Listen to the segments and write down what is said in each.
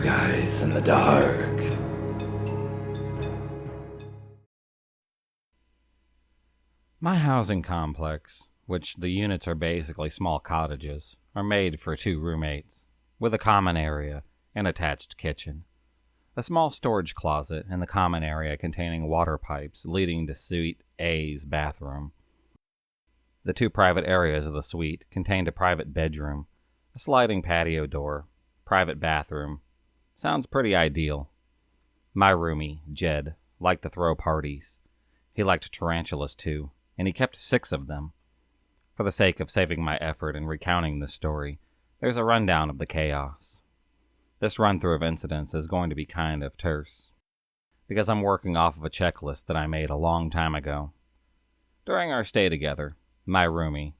Two guys in the dark. My housing complex, which the units are basically small cottages, are made for 2 roommates, with a common area and attached kitchen. A small storage closet in the common area containing water pipes leading to Suite A's bathroom. The 2 private areas of the suite contained a private bedroom, a sliding patio door, private bathroom. Sounds pretty ideal. My roomie, Jed, liked to throw parties. He liked tarantulas too, and he kept 6 of them. For the sake of saving my effort in recounting this story, there's a rundown of the chaos. This run-through of incidents is going to be kind of terse, because I'm working off of a checklist that I made a long time ago. During our stay together, my roomie,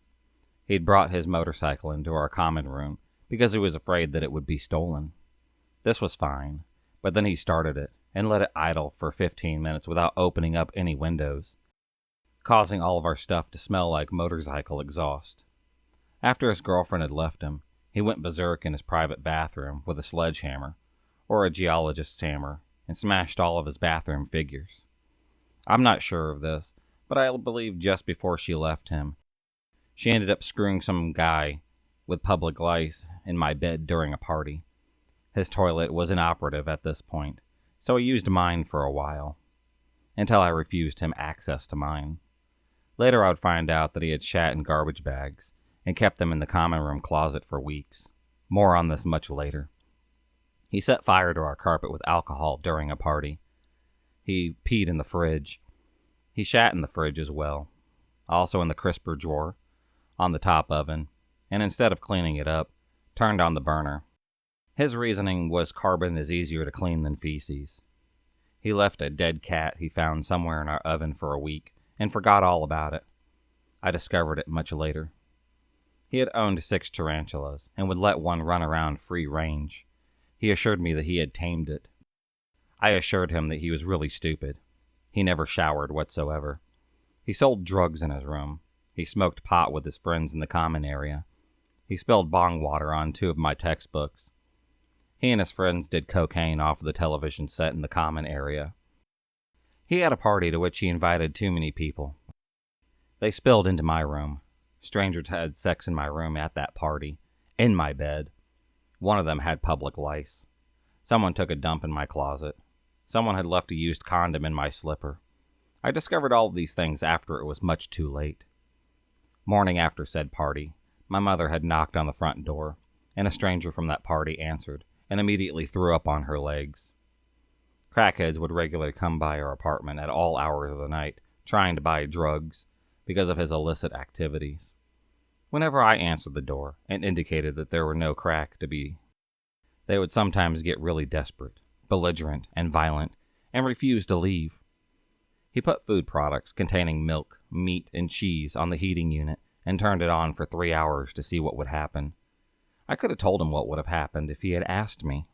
he'd brought his motorcycle into our common room because he was afraid that it would be stolen. This was fine, but then he started it and let it idle for 15 minutes without opening up any windows, causing all of our stuff to smell like motorcycle exhaust. After his girlfriend had left him, he went berserk in his private bathroom with a sledgehammer, or a geologist's hammer, and smashed all of his bathroom figures. I'm not sure of this, but I believe just before she left him, she ended up screwing some guy with public lice in my bed during a party. His toilet was inoperative at this point, so he used mine for a while, until I refused him access to mine. Later I would find out that he had shat in garbage bags and kept them in the common room closet for weeks. More on this much later. He set fire to our carpet with alcohol during a party. He peed in the fridge. He shat in the fridge as well, also in the crisper drawer, on the top oven, and instead of cleaning it up, turned on the burner. His reasoning was carbon is easier to clean than feces. He left a dead cat he found somewhere in our oven for a week and forgot all about it. I discovered it much later. He had owned 6 tarantulas and would let one run around free range. He assured me that he had tamed it. I assured him that he was really stupid. He never showered whatsoever. He sold drugs in his room. He smoked pot with his friends in the common area. He spilled bong water on 2 of my textbooks. He and his friends did cocaine off of the television set in the common area. He had a party to which he invited too many people. They spilled into my room. Strangers had sex in my room at that party, in my bed. One of them had public lice. Someone took a dump in my closet. Someone had left a used condom in my slipper. I discovered all of these things after it was much too late. Morning after said party, my mother had knocked on the front door, and a stranger from that party answered and immediately threw up on her legs. Crackheads would regularly come by our apartment at all hours of the night, trying to buy drugs because of his illicit activities. Whenever I answered the door and indicated that there were no crack to be, they would sometimes get really desperate, belligerent, and violent, and refuse to leave. He put food products containing milk, meat, and cheese on the heating unit and turned it on for 3 hours to see what would happen. I could have told him what would have happened if he had asked me.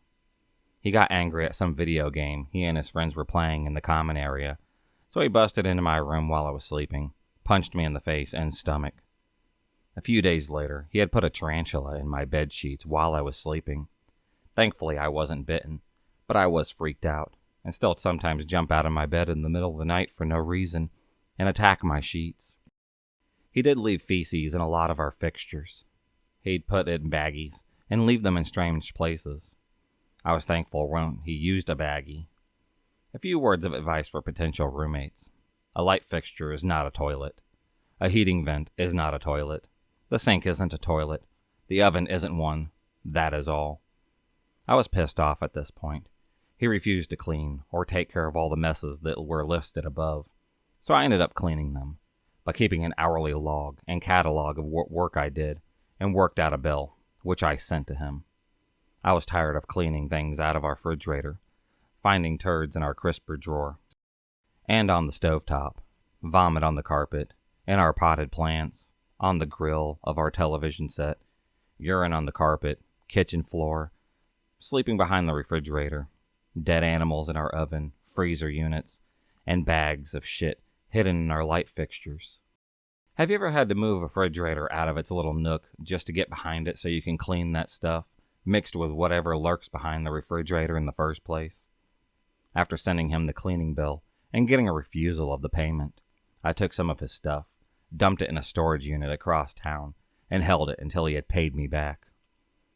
He got angry at some video game he and his friends were playing in the common area, so he busted into my room while I was sleeping, punched me in the face and stomach. A few days later, he had put a tarantula in my bed sheets while I was sleeping. Thankfully, I wasn't bitten, but I was freaked out, and still sometimes jump out of my bed in the middle of the night for no reason and attack my sheets. He did leave feces in a lot of our fixtures. He'd put it in baggies and leave them in strange places. I was thankful when he used a baggie. A few words of advice for potential roommates. A light fixture is not a toilet. A heating vent is not a toilet. The sink isn't a toilet. The oven isn't one. That is all. I was pissed off at this point. He refused to clean or take care of all the messes that were listed above, so I ended up cleaning them by keeping an hourly log and catalog of what work I did and worked out a bill, which I sent to him. I was tired of cleaning things out of our refrigerator, finding turds in our crisper drawer, and on the stovetop, vomit on the carpet, in our potted plants, on the grill of our television set, urine on the carpet, kitchen floor, sleeping behind the refrigerator, dead animals in our oven, freezer units, and bags of shit hidden in our light fixtures. Have you ever had to move a refrigerator out of its little nook just to get behind it so you can clean that stuff mixed with whatever lurks behind the refrigerator in the first place. After sending him the cleaning bill and getting a refusal of the payment, I took some of his stuff, dumped it in a storage unit across town, and held it until he had paid me back.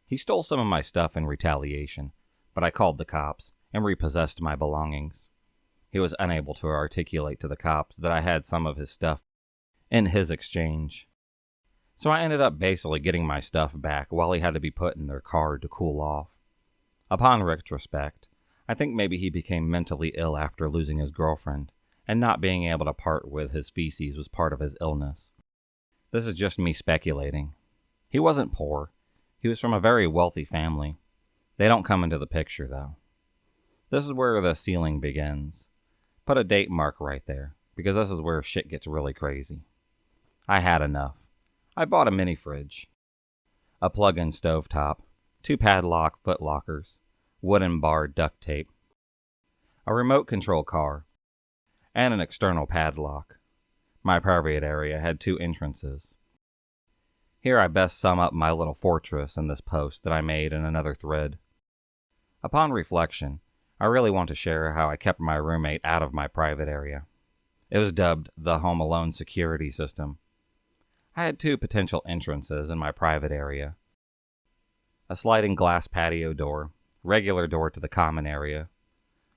He stole some of my stuff in retaliation, but I called the cops and repossessed my belongings. He was unable to articulate to the cops that I had some of his stuff in his exchange. So I ended up basically getting my stuff back while he had to be put in their car to cool off. Upon retrospect, I think maybe he became mentally ill after losing his girlfriend, and not being able to part with his feces was part of his illness. This is just me speculating. He wasn't poor. He was from a very wealthy family. They don't come into the picture, though. This is where the ceiling begins. Put a date mark right there, because this is where shit gets really crazy. I had enough. I bought a mini fridge, a plug-in stovetop, 2 padlock foot lockers, wooden bar duct tape, a remote control car, and an external padlock. My private area had 2 entrances. Here I best sum up my little fortress in this post that I made in another thread. Upon reflection, I really want to share how I kept my roommate out of my private area. It was dubbed the Home Alone security system. I had 2 potential entrances in my private area. A sliding glass patio door, regular door to the common area.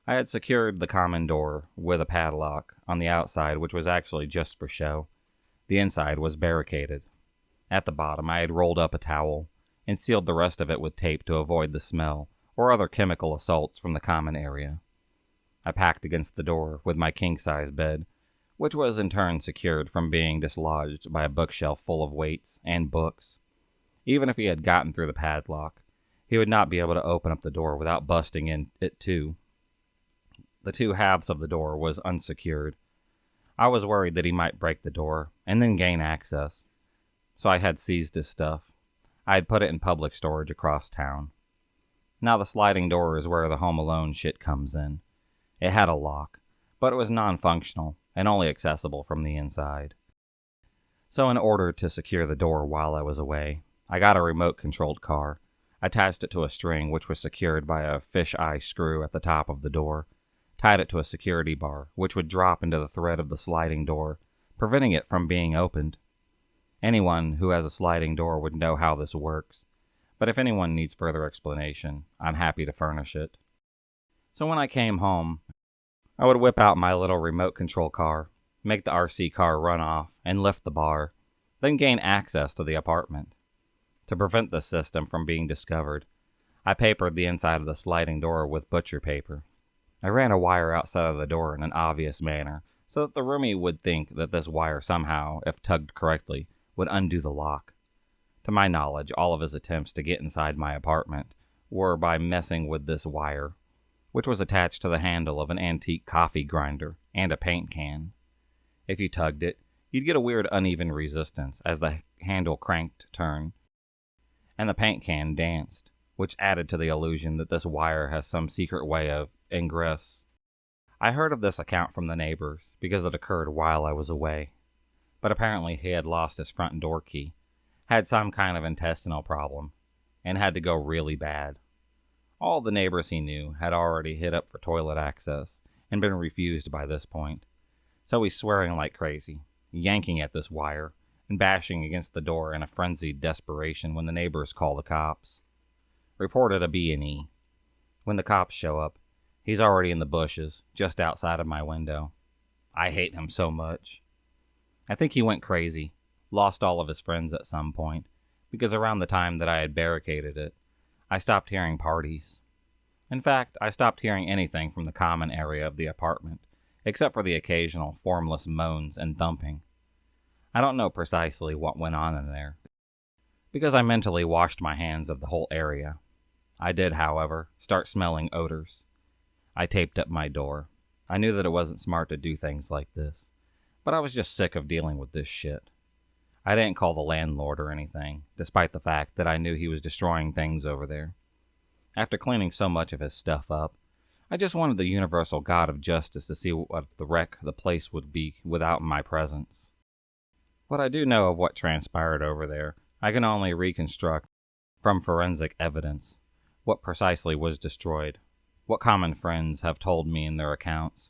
I had secured the common door with a padlock on the outside, which was actually just for show. The inside was barricaded. At the bottom, I had rolled up a towel and sealed the rest of it with tape to avoid the smell or other chemical assaults from the common area. I packed against the door with my king-size bed, which was in turn secured from being dislodged by a bookshelf full of weights and books. Even if he had gotten through the padlock, he would not be able to open up the door without busting in it too. The 2 halves of the door was unsecured. I was worried that he might break the door and then gain access, so I had seized his stuff. I had put it in public storage across town. Now the sliding door is where the Home Alone shit comes in. It had a lock, but it was non-functional and only accessible from the inside. So in order to secure the door while I was away, I got a remote-controlled car, attached it to a string which was secured by a fish-eye screw at the top of the door, tied it to a security bar which would drop into the thread of the sliding door, preventing it from being opened. Anyone who has a sliding door would know how this works, but if anyone needs further explanation, I'm happy to furnish it. So when I came home, I would whip out my little remote control car, make the RC car run off and lift the bar, then gain access to the apartment. To prevent this system from being discovered, I papered the inside of the sliding door with butcher paper. I ran a wire outside of the door in an obvious manner, so that the roomie would think that this wire somehow, if tugged correctly, would undo the lock. To my knowledge, all of his attempts to get inside my apartment were by messing with this wire, which was attached to the handle of an antique coffee grinder and a paint can. If you tugged it, you'd get a weird uneven resistance as the handle cranked turn, and the paint can danced, which added to the illusion that this wire has some secret way of ingress. I heard of this account from the neighbors because it occurred while I was away, but apparently he had lost his front door key, had some kind of intestinal problem, and had to go really bad. All the neighbors he knew had already hit up for toilet access and been refused by this point, so he's swearing like crazy, yanking at this wire, and bashing against the door in a frenzied desperation when the neighbors call the cops. Reported a B&E. When the cops show up, he's already in the bushes, just outside of my window. I hate him so much. I think he went crazy, lost all of his friends at some point, because around the time that I had barricaded it, I stopped hearing parties. In fact, I stopped hearing anything from the common area of the apartment, except for the occasional formless moans and thumping. I don't know precisely what went on in there, because I mentally washed my hands of the whole area. I did, however, start smelling odors. I taped up my door. I knew that it wasn't smart to do things like this, but I was just sick of dealing with this shit. I didn't call the landlord or anything, despite the fact that I knew he was destroying things over there. After cleaning so much of his stuff up, I just wanted the universal God of justice to see what the wreck the place would be without my presence. What I do know of what transpired over there, I can only reconstruct from forensic evidence, what precisely was destroyed, what common friends have told me in their accounts,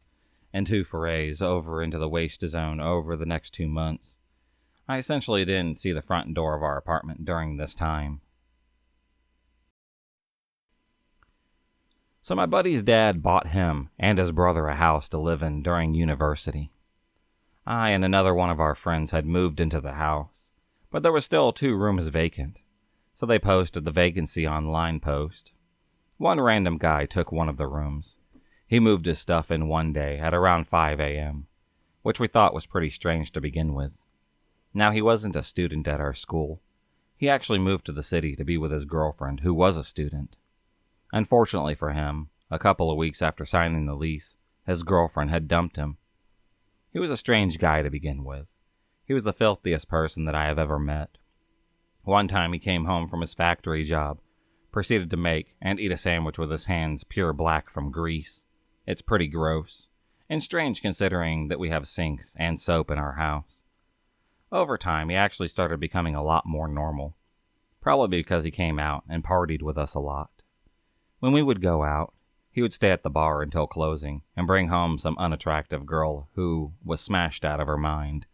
and 2 forays over into the waste zone over the next 2 months. I essentially didn't see the front door of our apartment during this time. So my buddy's dad bought him and his brother a house to live in during university. I and another one of our friends had moved into the house, but there were still 2 rooms vacant, so they posted the vacancy online post. One random guy took one of the rooms. He moved his stuff in one day at around 5 a.m., which we thought was pretty strange to begin with. Now, he wasn't a student at our school. He actually moved to the city to be with his girlfriend, who was a student. Unfortunately for him, a couple of weeks after signing the lease, his girlfriend had dumped him. He was a strange guy to begin with. He was the filthiest person that I have ever met. One time he came home from his factory job, proceeded to make and eat a sandwich with his hands pure black from grease. It's pretty gross, and strange considering that we have sinks and soap in our house. Over time, he actually started becoming a lot more normal, probably because he came out and partied with us a lot. When we would go out, he would stay at the bar until closing and bring home some unattractive girl who was smashed out of her mind.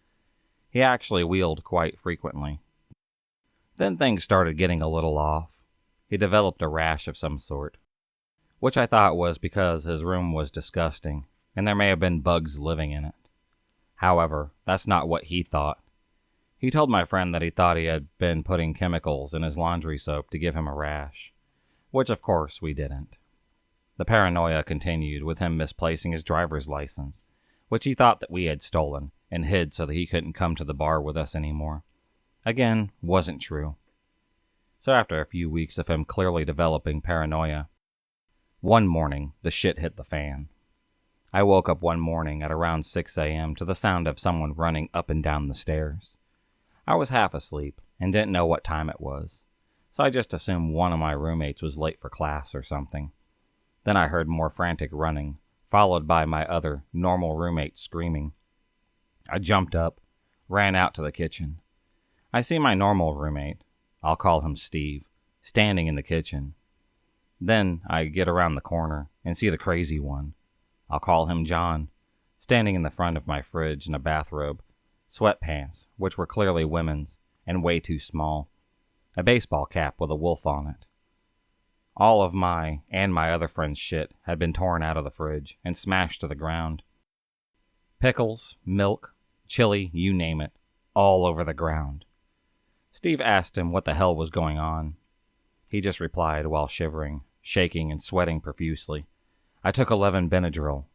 He actually wheeled quite frequently. Then things started getting a little off. He developed a rash of some sort, which I thought was because his room was disgusting and there may have been bugs living in it. However, that's not what he thought. He told my friend that he thought he had been putting chemicals in his laundry soap to give him a rash, which of course we didn't. The paranoia continued with him misplacing his driver's license, which he thought that we had stolen and hid so that he couldn't come to the bar with us anymore. Again, wasn't true. So after a few weeks of him clearly developing paranoia, one morning the shit hit the fan. I woke up one morning at around 6 a.m. to the sound of someone running up and down the stairs. I was half asleep and didn't know what time it was, so I just assumed one of my roommates was late for class or something. Then I heard more frantic running, followed by my other normal roommate screaming. I jumped up, ran out to the kitchen. I see my normal roommate, I'll call him Steve, standing in the kitchen. Then I get around the corner and see the crazy one, I'll call him John, standing in the front of my fridge in a bathrobe, sweatpants, which were clearly women's and way too small, a baseball cap with a wolf on it. All of my and my other friend's shit had been torn out of the fridge and smashed to the ground. Pickles, milk, chili, you name it, all over the ground. Steve asked him what the hell was going on. He just replied while shivering, shaking, and sweating profusely. I took 11 Benadryl.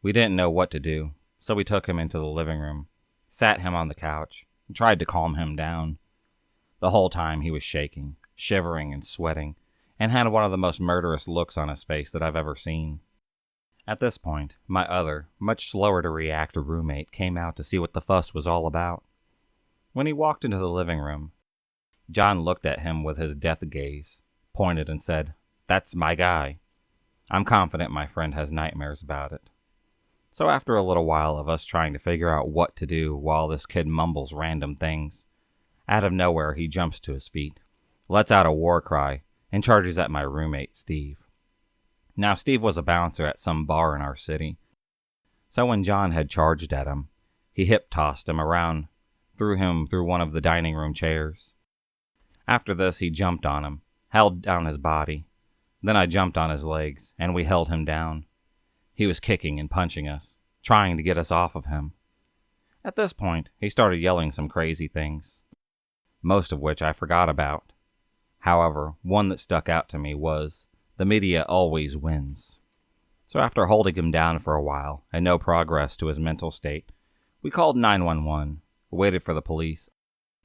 We didn't know what to do, so we took him into the living room, sat him on the couch, and tried to calm him down. The whole time he was shaking, shivering, and sweating, and had one of the most murderous looks on his face that I've ever seen. At this point, my other, much slower to react roommate came out to see what the fuss was all about. When he walked into the living room, John looked at him with his death gaze, pointed and said, "That's my guy." I'm confident my friend has nightmares about it. So after a little while of us trying to figure out what to do while this kid mumbles random things, out of nowhere he jumps to his feet, lets out a war cry, and charges at my roommate, Steve. Now, Steve was a bouncer at some bar in our city, so when John had charged at him, he hip-tossed him around, threw him through one of the dining room chairs. After this, he jumped on him, held down his body. Then I jumped on his legs, and we held him down. He was kicking and punching us, trying to get us off of him. At this point, he started yelling some crazy things, most of which I forgot about. However, one that stuck out to me was, "The media always wins." So after holding him down for a while, and no progress to his mental state, we called 911, waited for the police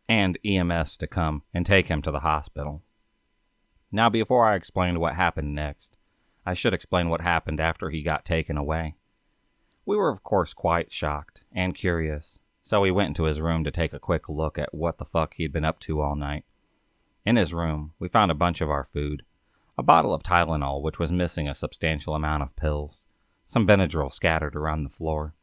and EMS to come and take him to the hospital. Now, before I explain what happened next, I should explain what happened after he got taken away. We were, of course, quite shocked and curious, so we went into his room to take a quick look at what the fuck he'd been up to all night. In his room, we found a bunch of our food, a bottle of Tylenol which was missing a substantial amount of pills, some Benadryl scattered around the floor.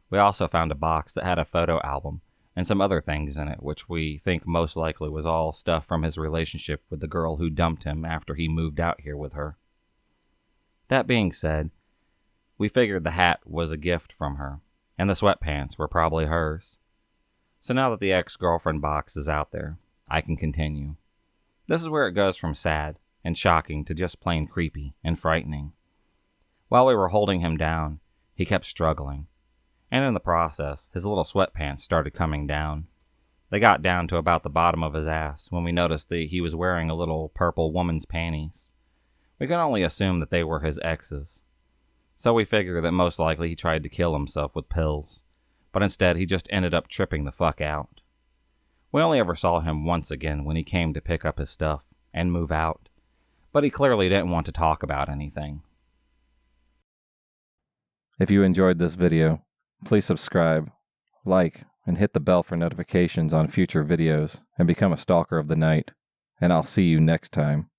We also found a box that had a photo album and some other things in it, which we think most likely was all stuff from his relationship with the girl who dumped him after he moved out here with her. That being said, we figured the hat was a gift from her, and the sweatpants were probably hers. So now that the ex-girlfriend box is out there, I can continue. This is where it goes from sad and shocking to just plain creepy and frightening. While we were holding him down, he kept struggling, and in the process, his little sweatpants started coming down. They got down to about the bottom of his ass when we noticed that he was wearing a little purple woman's panties. We could only assume that they were his ex's. So we figured that most likely he tried to kill himself with pills, but instead he just ended up tripping the fuck out. We only ever saw him once again when he came to pick up his stuff and move out, but he clearly didn't want to talk about anything. If you enjoyed this video, please subscribe, like, and hit the bell for notifications on future videos and become a stalker of the night. And I'll see you next time.